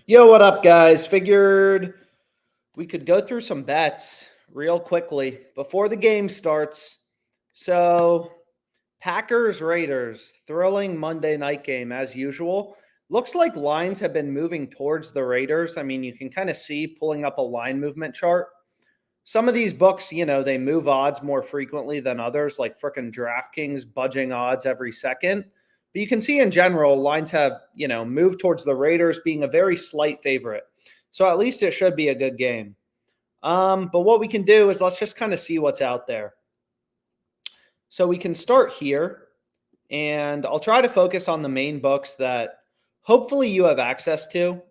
Yo, what up, guys? Figured we could go through some bets real quickly before the game starts. So, Packers Raiders, thrilling Monday night game as usual. Looks like lines have been moving towards the Raiders. I mean, you can kind of see pulling up a line movement chart. Some of these books, they move odds more frequently than others, like frickin' DraftKings budging odds every second. But you can see in general, lines have, moved towards the Raiders being a very slight favorite. So at least it should be a good game. But what we can do is let's just kind of see what's out there. So we can start here, and I'll try to focus on the main books that hopefully you have access to.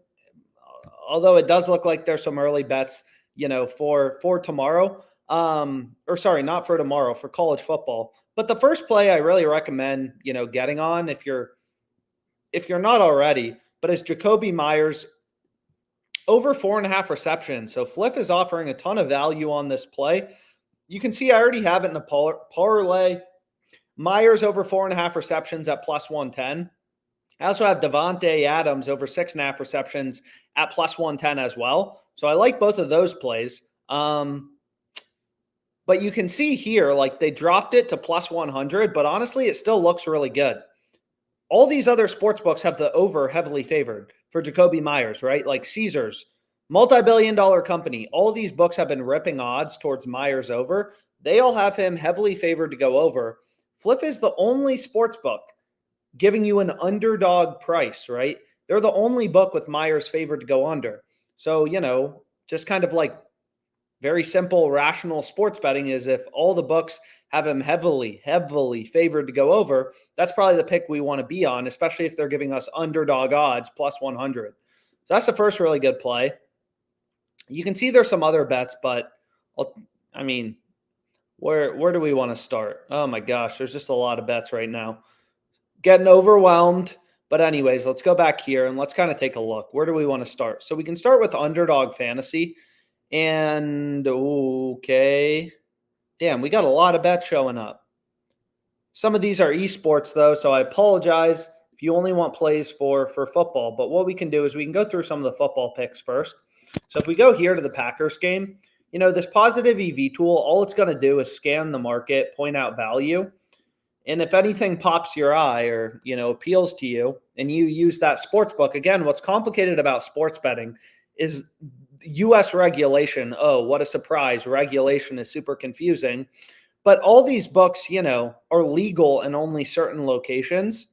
Although it does look like there's some early bets, for tomorrow. Not for tomorrow, for college football. But the first play I really recommend, getting on if you're not already, but is Jakobi Meyers over 4.5 receptions. So Fliff is offering a ton of value on this play. You can see I already have it in a parlay. Myers over 4.5 receptions at plus 110. I also have Davante Adams over 6.5 receptions at plus 110 as well. So I like both of those plays. But you can see here, like they dropped it to plus 100, but honestly, it still looks really good. All these other sports books have the over heavily favored for Jakobi Meyers, right? Like Caesars, multi-billion-dollar company. All these books have been ripping odds towards Meyers over. They all have him heavily favored to go over. Fliff is the only sports book giving you an underdog price, right? They're the only book with Meyers favored to go under. So, just kind of like very simple, rational sports betting is if all the books have him heavily favored to go over, that's probably the pick we want to be on, especially if they're giving us underdog odds plus 100. So that's the first really good play. You can see there's some other bets, but where do we want to start? Oh my gosh, there's just a lot of bets right now. Getting overwhelmed. But anyways, let's go back here and let's kind of take a look. Where do we want to start? So we can start with Underdog Fantasy. And okay. Damn, we got a lot of bets showing up. Some of these are esports though, so I apologize if you only want plays for football. But what we can do is we can go through some of the football picks first. So if we go here to the Packers game, this positive EV tool, all it's going to do is scan the market, point out value. And if anything pops your eye or, appeals to you and you use that sports book, again, what's complicated about sports betting is U.S. regulation. Oh, what a surprise. Regulation is super confusing. But all these books, are legal in only certain locations.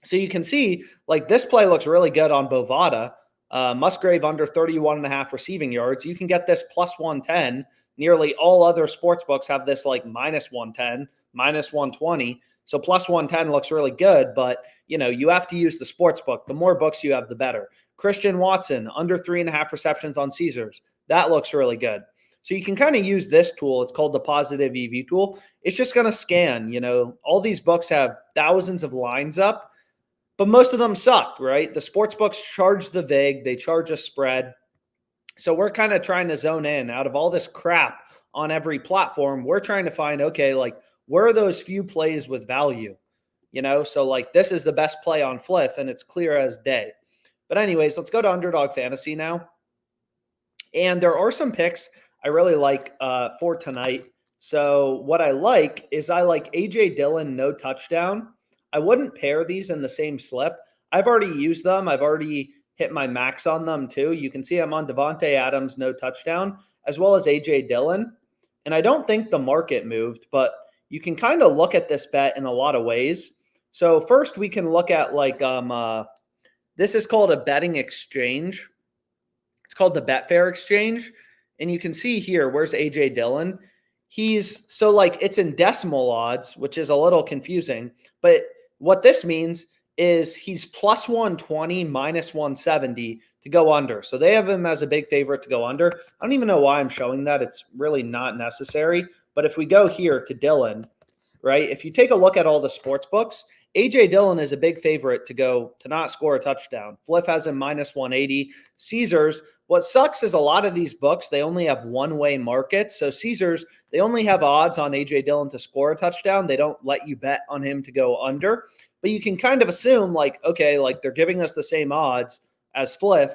So you can see, like, this play looks really good on Bovada. Musgrave under 31.5 receiving yards. You can get this plus 110. Nearly all other sports books have this like minus 110, minus 120. So plus 110 looks really good, but you have to use the sports book. The more books you have, the better. Christian Watson under 3.5 receptions on Caesars. That looks really good. So you can kind of use this tool. It's called the positive EV tool. It's just going to scan, all these books have thousands of lines up, but most of them suck, right? The sports books charge the vig. They charge a spread. So we're kind of trying to zone in out of all this crap on every platform. We're trying to find, okay, like where are those few plays with value? So like this is the best play on Fliff and it's clear as day. But anyways, let's go to Underdog Fantasy now. And there are some picks I really like for tonight. So what I like is I like A.J. Dillon, no touchdown. I wouldn't pair these in the same slip. I've already used them. I've already hit my max on them too. You can see I'm on Davante Adams, no touchdown, as well as A.J. Dillon. And I don't think the market moved, but you can kind of look at this bet in a lot of ways. So first we can look at like, this is called a betting exchange. It's called the Betfair exchange. And you can see here, where's A.J. Dillon? It's in decimal odds, which is a little confusing. But what this means is he's plus 120, minus 170 to go under. So they have him as a big favorite to go under. I don't even know why I'm showing that. It's really not necessary. But if we go here to Dillon, right, if you take a look at all the sports books, A.J. Dillon is a big favorite to not score a touchdown. Fliff has him minus 180. Caesars, what sucks is a lot of these books, they only have one-way markets. So Caesars, they only have odds on A.J. Dillon to score a touchdown. They don't let you bet on him to go under. But you can kind of assume like, okay, like they're giving us the same odds. as Fliff,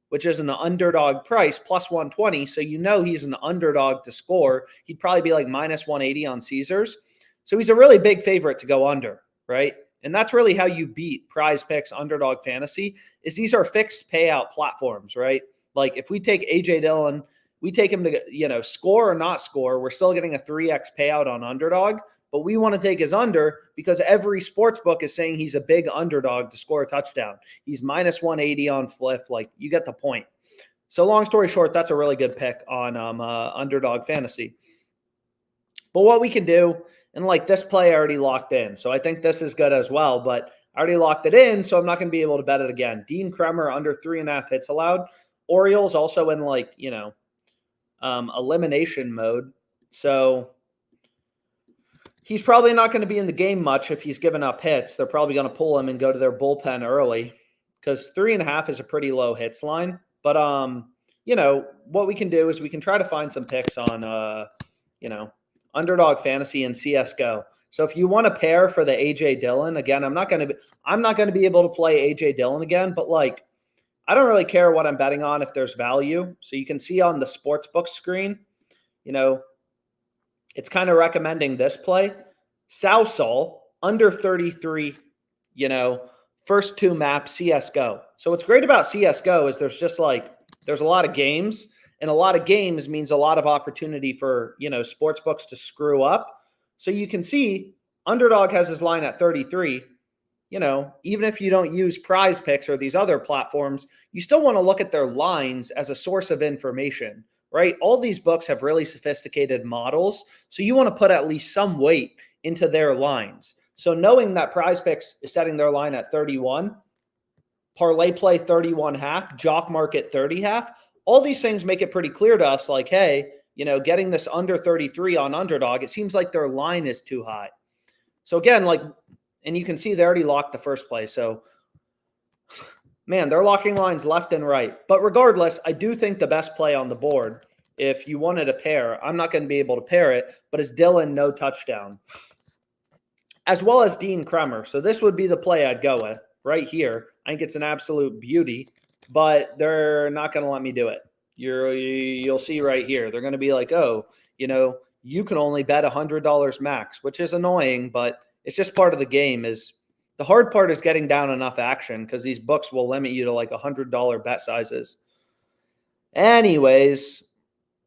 which is an underdog price, plus 120. So he's an underdog to score. He'd probably be like minus 180 on Caesars. So he's a really big favorite to go under, right? And that's really how you beat PrizePicks Underdog Fantasy, is these are fixed payout platforms, right? Like if we take AJ Dillon, we take him to, score or not score, we're still getting a 3x payout on Underdog, but we want to take his under because every sports book is saying he's a big underdog to score a touchdown. He's minus 180 on Fliff. Like, you get the point. So long story short, that's a really good pick on Underdog Fantasy. But what we can do, and like this play I already locked in, so I think this is good as well, but I already locked it in, so I'm not going to be able to bet it again. Dean Kremer under 3.5 hits allowed. Orioles also in elimination mode. So he's probably not going to be in the game much if he's given up hits. They're probably going to pull him and go to their bullpen early because 3.5 is a pretty low hits line. But, what we can do is we can try to find some picks on, Underdog Fantasy and CSGO. So if you want to pair for the AJ Dillon, again, I'm not going to be able to play AJ Dillon again, but I don't really care what I'm betting on if there's value. So you can see on the sportsbook screen, it's kind of recommending this play. Sousal, under 33, first two maps, CSGO. So what's great about CSGO is there's a lot of games, and a lot of games means a lot of opportunity for, sports books to screw up. So you can see Underdog has his line at 33. Even if you don't use PrizePicks or these other platforms, you still want to look at their lines as a source of information, right? All these books have really sophisticated models, so you want to put at least some weight into their lines. So knowing that PrizePicks is setting their line at 31, ParlayPlay 31.5, JockMKT 30.5, all these things make it pretty clear to us, like, hey, getting this under 33 on Underdog, it seems like their line is too high. So again, and you can see they already locked the first play. So, man, they're locking lines left and right. But regardless, I do think the best play on the board, if you wanted a pair, I'm not going to be able to pair it, but is Dillon no touchdown, as well as Dean Kremer. So this would be the play I'd go with right here. I think it's an absolute beauty, but they're not going to let me do it. You'll see right here. They're going to be like, oh, you can only bet $100 max, which is annoying, but it's just part of the game. Is the hard part is getting down enough action, because these books will limit you to like $100 bet sizes. Anyways,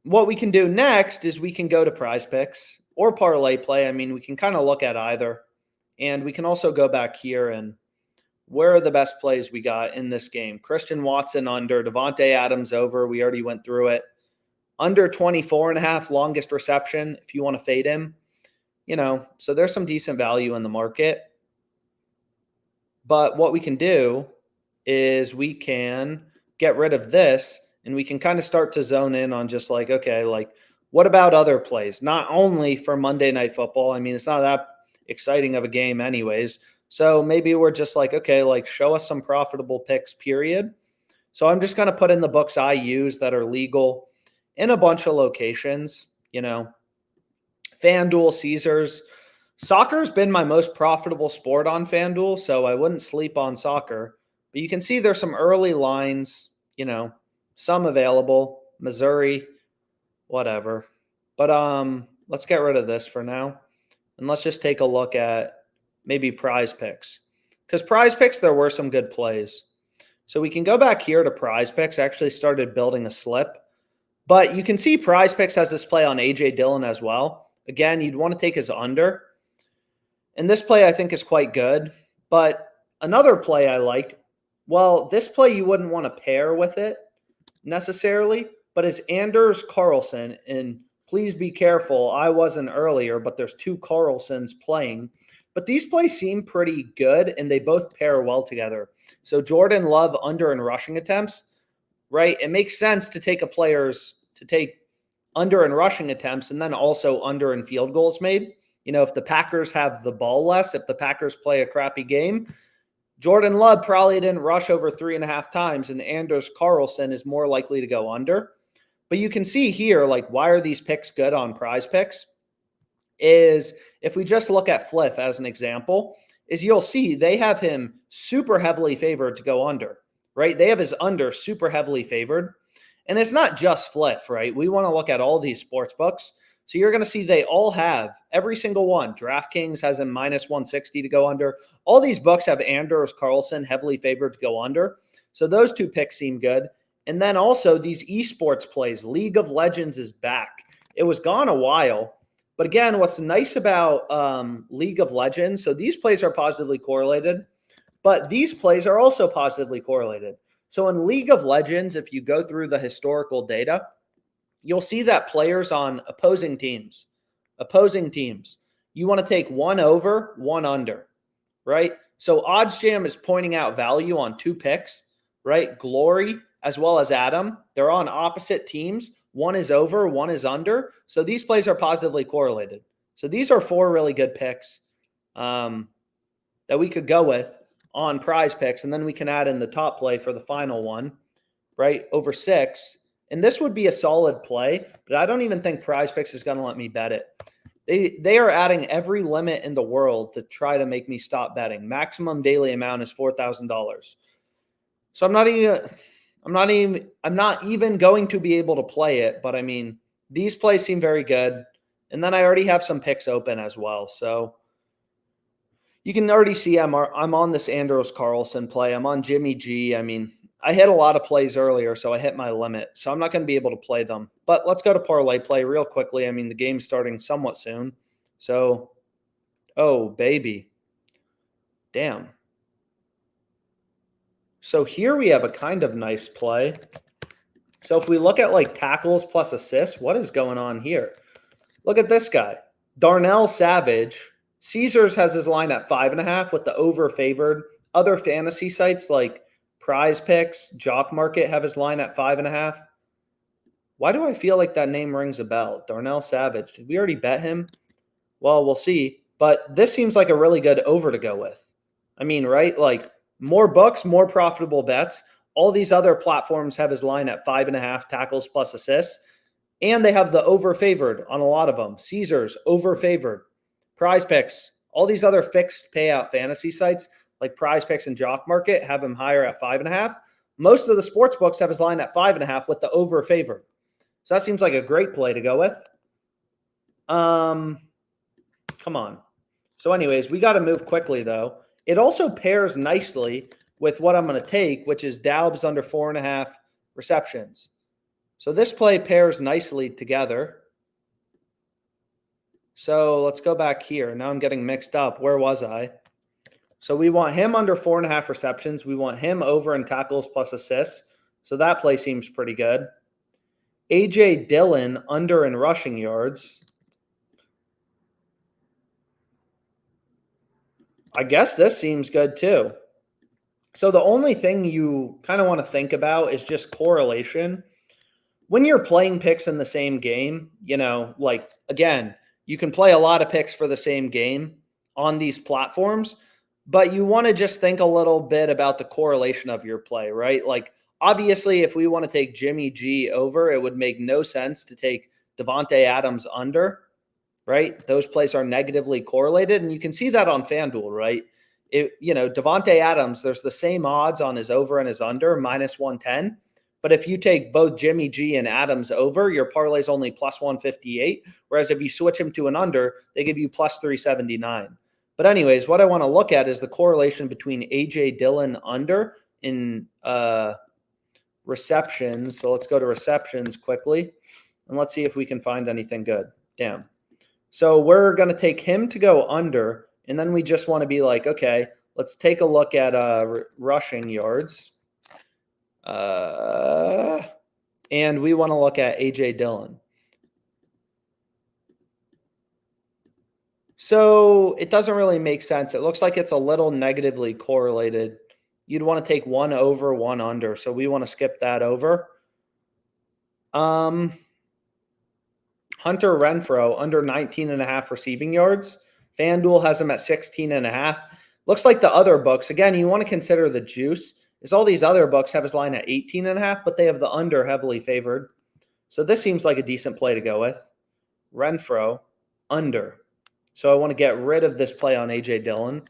what we can do next is we can go to PrizePicks or ParlayPlay. I mean, we can kind of look at either, and we can also go back here and where are the best plays we got in this game? Christian Watson under, Devontae Adams over. We already went through it. Under 24.5 longest reception if you want to fade him. So there's some decent value in the market. But what we can do is we can get rid of this, and we can kind of start to zone in on just what about other plays? Not only for Monday Night Football. I mean, it's not that exciting of a game anyways. So maybe we're just show us some profitable picks, period. So I'm just going to put in the books I use that are legal in a bunch of locations, FanDuel, Caesars. Soccer's been my most profitable sport on FanDuel, so I wouldn't sleep on soccer. But you can see there's some early lines, some available, Missouri, whatever. But let's get rid of this for now. And let's just take a look at maybe PrizePicks. Because PrizePicks, there were some good plays. So we can go back here to PrizePicks. I actually started building a slip. But you can see PrizePicks has this play on AJ Dillon as well. Again, you'd want to take his under. And this play I think is quite good. But another play I like, well, this play you wouldn't want to pair with it necessarily, but it's Anders Carlson. And please be careful. I wasn't earlier, but there's two Carlsons playing. But these plays seem pretty good, and they both pair well together. So Jordan Love under in rushing attempts, right? It makes sense to take under in rushing attempts and then also under in field goals made. If the Packers have the ball less, if the Packers play a crappy game, Jordan Love probably didn't rush over 3.5 times, and Anders Carlson is more likely to go under. But you can see here, why are these picks good on PrizePicks? Is if we just look at Fliff as an example, is you'll see they have him super heavily favored to go under. right? They have his under super heavily favored. And it's not just Fliff, right? We want to look at all these sports books. So you're going to see they all have, every single one. DraftKings has him minus 160 to go under. All these books have Anders Carlson heavily favored to go under. So those two picks seem good. And then also these esports plays. League of Legends is back. It was gone a while. But again, what's nice about League of Legends, so these plays are positively correlated, but these plays are also positively correlated. So in League of Legends, if you go through the historical data, you'll see that players on opposing teams, you want to take one over, one under, right? So OddsJam is pointing out value on two picks, right? Glory as well as Adam. They're on opposite teams. One is over, one is under. So these plays are positively correlated. So these are four really good picks that we could go with on PrizePicks, and then we can add in the top play for the final one, right? Over 6. And this would be a solid play, but I don't even think PrizePicks is going to let me bet it. They are adding every limit in the world to try to make me stop betting. Maximum daily amount is $4,000. So I'm not even going to be able to play it, but I mean, these plays seem very good. And then I already have some picks open as well. So you can already see I'm on this Anders Carlson play. I'm on Jimmy G. I mean, I hit a lot of plays earlier, so I hit my limit. So I'm not going to be able to play them. But let's go to ParlayPlay real quickly. I mean, the game's starting somewhat soon. So, oh, baby. Damn. So here we have a kind of nice play. So if we look at like tackles plus assists, what is going on here? Look at this guy. Darnell Savage. Caesars has his line at 5.5 with the over favored. Other fantasy sites like PrizePicks, JockMKT have his line at 5.5. Why do I feel like that name rings a bell? Darnell Savage. Did we already bet him? Well, we'll see. But this seems like a really good over to go with. I mean, right? Like more books, more profitable bets. All these other platforms have his line at 5.5 tackles plus assists. And they have the over favored on a lot of them. Caesars, over favored. PrizePicks, all these other fixed payout fantasy sites like PrizePicks and JockMKT have him higher at 5.5. Most of the sports books have his line at 5.5 with the over favored. So that seems like a great play to go with. Come on. So anyways, we got to move quickly though. It also pairs nicely with what I'm going to take, which is Daubs under 4.5 receptions. So this play pairs nicely together. So let's go back here. Now I'm getting mixed up. Where was I? So we want him under 4.5 receptions. We want him over in tackles plus assists. So that play seems pretty good. A.J. Dillon under in rushing yards. I guess this seems good too. So the only thing you kind of want to think about is just correlation. When you're playing picks in the same game, you know, like, again, you can play a lot of picks for the same game on these platforms, but you want to just think a little bit about the correlation of your play, right? Like, obviously, if we want to take Jimmy G over, it would make no sense to take Devontae Adams under, right? Those plays are negatively correlated, and you can see that on FanDuel, right? Devontae Adams, there's the same odds on his over and his under, minus 110. But if you take both Jimmy G and Adams over, your parlay is only plus 158. Whereas if you switch him to an under, they give you plus 379. But anyways, what I want to look at is the correlation between A.J. Dillon under in receptions. So let's go to receptions quickly. And let's see if we can find anything good. Damn. So we're going to take him to go under. And then we just want to be like, okay, let's take a look at rushing yards. And we want to look at A.J. Dillon. So it doesn't really make sense. It looks like it's a little negatively correlated. You'd want to take one over, one under. So we want to skip that over. Hunter Renfrow under 19.5 receiving yards. FanDuel has him at 16.5. Looks like the other books, again, you want to consider the juice. Is all these other books have his line at 18.5, but they have the under heavily favored. So this seems like a decent play to go with. Renfrow, under. So I want to get rid of this play on A.J. Dillon.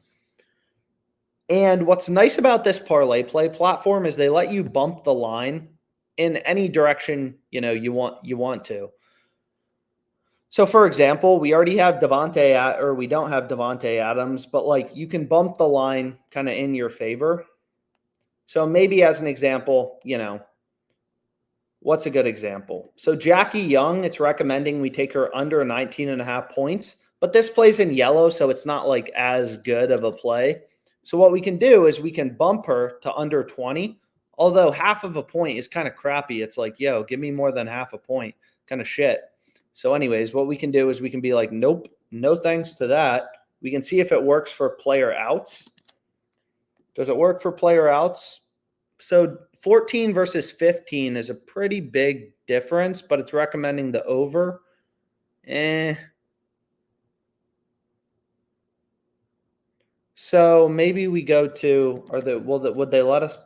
And what's nice about this ParlayPlay platform is they let you bump the line in any direction, you want to. So for example, we already have we don't have Devontae Adams, but like you can bump the line kind of in your favor. So maybe as an example, what's a good example? So Jackie Young, it's recommending we take her under 19.5 points, but this plays in yellow, so it's not like as good of a play. So what we can do is we can bump her to under 20, although half of a point is kind of crappy. It's like, yo, give me more than half a point, kind of shit. So anyways, what we can do is we can be like, nope, no thanks to that. We can see if it works for player outs. Does it work for player outs? So 14 versus 15 is a pretty big difference, but it's recommending the over. So maybe we go to, would they let us?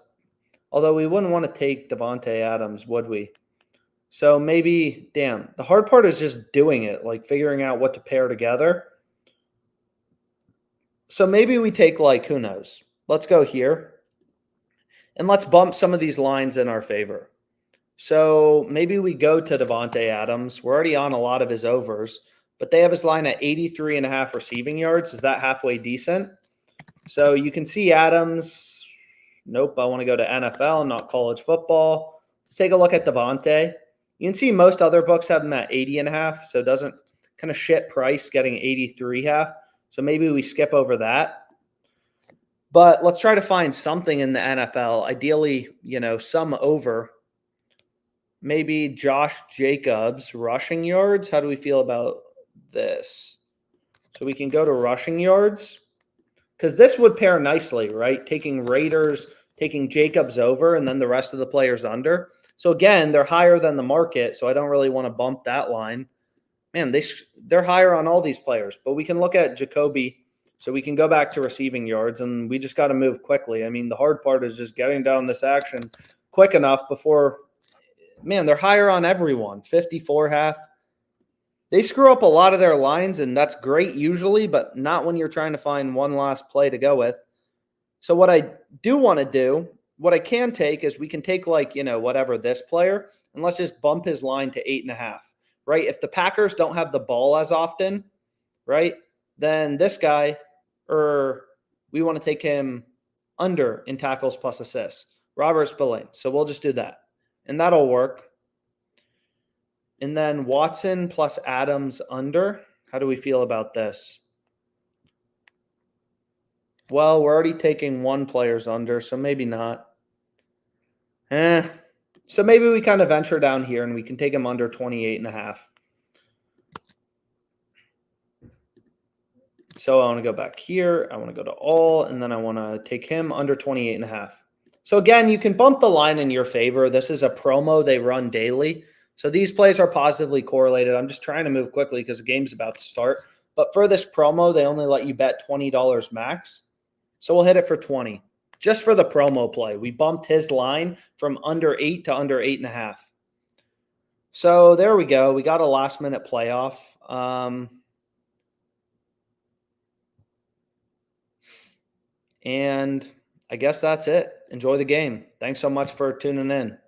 Although we wouldn't want to take Devontae Adams, would we? So maybe, damn, the hard part is just doing it, like figuring out what to pair together. So maybe we take like, who knows? Let's go here. And let's bump some of these lines in our favor. So maybe we go to Devontae Adams. We're already on a lot of his overs, but they have his line at 83.5 receiving yards. Is that halfway decent? So you can see Adams. Nope, I want to go to NFL, not college football. Let's take a look at Devontae. You can see most other books have him at 80.5, so it doesn't kind of shit price getting 83.5. So maybe we skip over that. But let's try to find something in the NFL. Ideally, some over. Maybe Josh Jacobs, rushing yards. How do we feel about this? So we can go to rushing yards because this would pair nicely, right? Taking Raiders, taking Jacobs over, and then the rest of the players under. So again, they're higher than the market, so I don't really want to bump that line. Man, they're higher on all these players, but we can look at Jacoby. So we can go back to receiving yards, and we just got to move quickly. I mean, the hard part is just getting down this action quick enough before – man, they're higher on everyone, 54.5. They screw up a lot of their lines, and that's great usually, but not when you're trying to find one last play to go with. So what I do want to do, what I can take is we can take like, whatever this player, and let's just bump his line to 8.5, right? If the Packers don't have the ball as often, right, then this guy, we want to take him under in tackles plus assists, Robert Spillane. So we'll just do that. And that'll work. And then Watson plus Adams under. How do we feel about this? Well, we're already taking one player's under, so maybe not. So maybe we kind of venture down here and we can take him under 28.5. So I want to go back here. I want to go to all, and then I want to take him under 28.5. So again, you can bump the line in your favor. This is a promo they run daily. So these plays are positively correlated. I'm just trying to move quickly because the game's about to start. But for this promo, they only let you bet $20 max. So we'll hit it for 20. Just for the promo play. We bumped his line from under 8 to under 8.5. So there we go. We got a last-minute playoff. And I guess that's it. Enjoy the game. Thanks so much for tuning in.